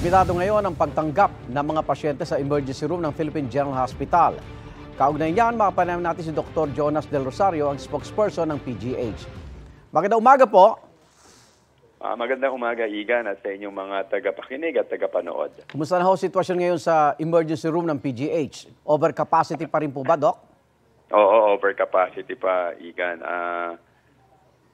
Limitado ngayon ang pagtanggap ng mga pasyente sa emergency room ng Philippine General Hospital. Kaugnay niyan, makapanayam natin si Dr. Jonas Del Rosario, ang spokesperson ng PGH. Magandang umaga po. Magandang umaga, Igan, at sa inyong mga tagapakinig at tagapanood. Kumusta na ho sitwasyon ngayon sa emergency room ng PGH? Overcapacity pa rin po ba, Doc? Oo, overcapacity pa, Igan.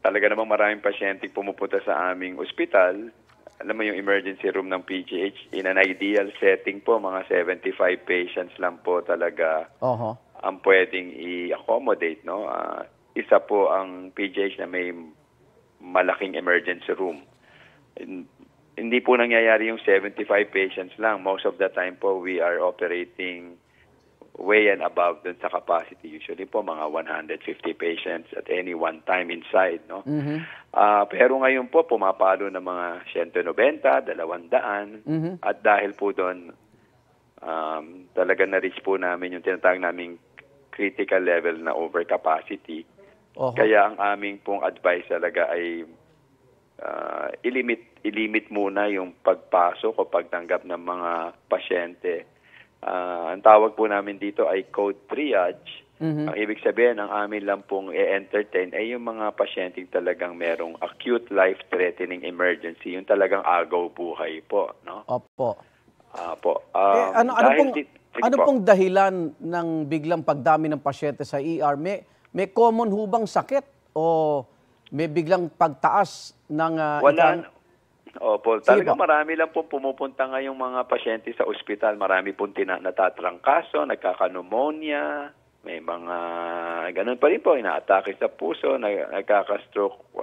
Talaga namang maraming pasyente pumupunta sa aming ospital. Alam mo yung emergency room ng PGH, in an ideal setting po, mga 75 patients lang po talaga ang pwedeng i-accommodate. No? Isa po ang PGH na may malaking emergency room. Hindi po nangyayari yung 75 patients lang. Most of the time po, we are operating way and above dun sa capacity. Usually po, mga 150 patients at any one time inside. No? Pero ngayon po, pumapalo ng mga 190, 200. At dahil po doon, talaga na-reach po namin yung tinatawag naming critical level na overcapacity. Kaya ang aming pong advice talaga ay ilimit muna yung pagpasok o pagtanggap ng mga pasyente. Ang tawag po namin dito ay code triage. Ang ibig sabihin, ang amin lang pong i-entertain ay yung mga pasyenteng talagang merong acute life-threatening emergency, yung talagang agaw buhay po. No? Opo. Ano pong dahilan ng biglang pagdami ng pasyente sa ER? May common hubang sakit o may biglang pagtaas ng... Wala. Opo, talaga marami lang po pumupunta ngayong mga pasyente sa ospital. Marami pong natatrangkaso, nagkaka-pneumonia, may mga ganun pa rin po, inaatake sa puso, nagkaka-stroke.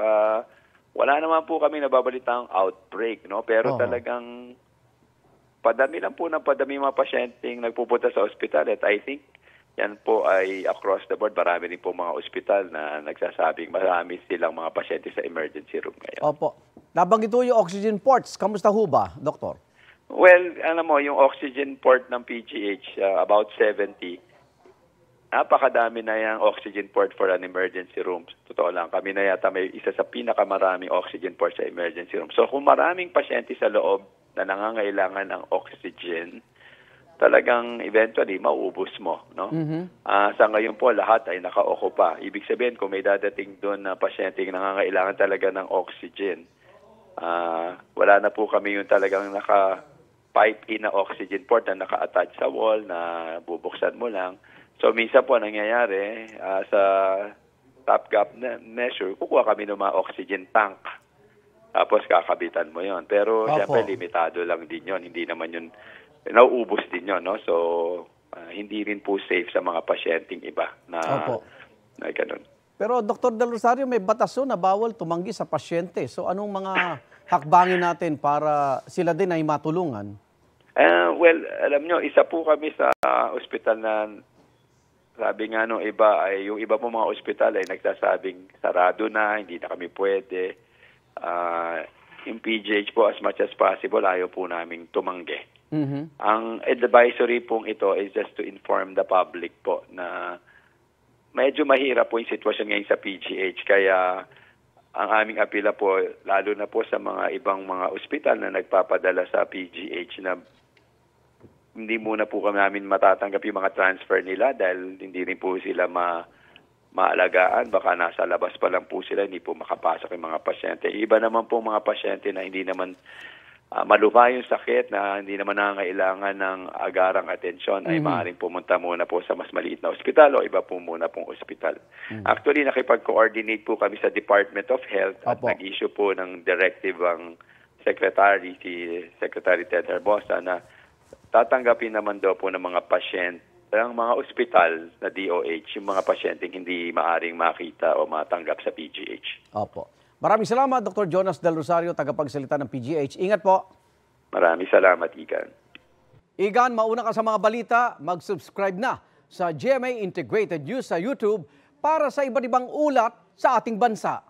Wala naman po kami nababalitang outbreak, no? Pero talagang padami lang po ng padami mga pasyenteng nagpupunta sa ospital. At I think yan po ay across the board. Marami rin po mga ospital na nagsasabing marami silang mga pasyente sa emergency room ngayon. Opo. Nabanggit po yung oxygen ports. Kamusta ho ba, Doktor? Well, alam mo, yung oxygen port ng PGH, about 70. Napakadami na yung oxygen port for an emergency room. Totoo lang, kami na yata may isa sa pinakamaraming oxygen port sa emergency room. So kung maraming pasyente sa loob na nangangailangan ng oxygen, talagang eventually mauubos mo. No? Sa ngayon po, lahat ay naka-ocupa. Ibig sabihin, kung may dadating doon na pasyente nangangailangan talaga ng oxygen, wala na po kami yung talagang naka-pipe in na oxygen port na naka-attach sa wall na bubuksan mo lang. So minsan po nangyayari sa stopgap measure, kukuha kami ng mga oxygen tank. Tapos kakabitan mo yon. Pero siyempre limitado lang din yon. Hindi naman yun, nauubos din yon. No? So hindi rin po safe sa mga pasyenteng iba na ganun. Pero Dr. Del Rosario, may batas na bawal tumanggi sa pasyente. So anong mga hakbangin natin para sila din ay matulungan? Well, alam nyo, isa po kami sa ospital na sabi nga nung iba, ay yung iba po mga ospital ay nagsasabing sarado na, hindi na kami pwede. Yung PGH po, as much as possible, ayaw po namin tumanggi. Ang advisory pong ito is just to inform the public po na medyo mahirap po yung sitwasyon ngayon sa PGH. Kaya ang aming apela po, lalo na po sa mga ibang mga ospital na nagpapadala sa PGH na hindi muna po kami namin matatanggap yung mga transfer nila dahil hindi rin po sila maalagaan. Baka nasa labas pa lang po sila, hindi po makapasok yung mga pasyente. Iba naman po mga pasyente na hindi naman malubha yung sakit, na hindi naman nangangailangan ng agarang atensyon, ay maaaring pumunta muna po sa mas maliit na ospital o iba po muna pong ospital. Actually, nakipag-coordinate po kami sa Department of Health at nag-issue po ng directive ang Secretary, si Secretary Ted Herbosa, na tatanggapin naman daw po ng mga pasyente, ng mga ospital na DOH, yung mga pasyenteng hindi maaring makita o matanggap sa PGH. Opo. Maraming salamat, Dr. Jonas Del Rosario, tagapagsalita ng PGH. Ingat po. Maraming salamat, Igan. Igan, mauna ka sa mga balita, mag-subscribe na sa GMA Integrated News sa YouTube para sa iba't ibang ulat sa ating bansa.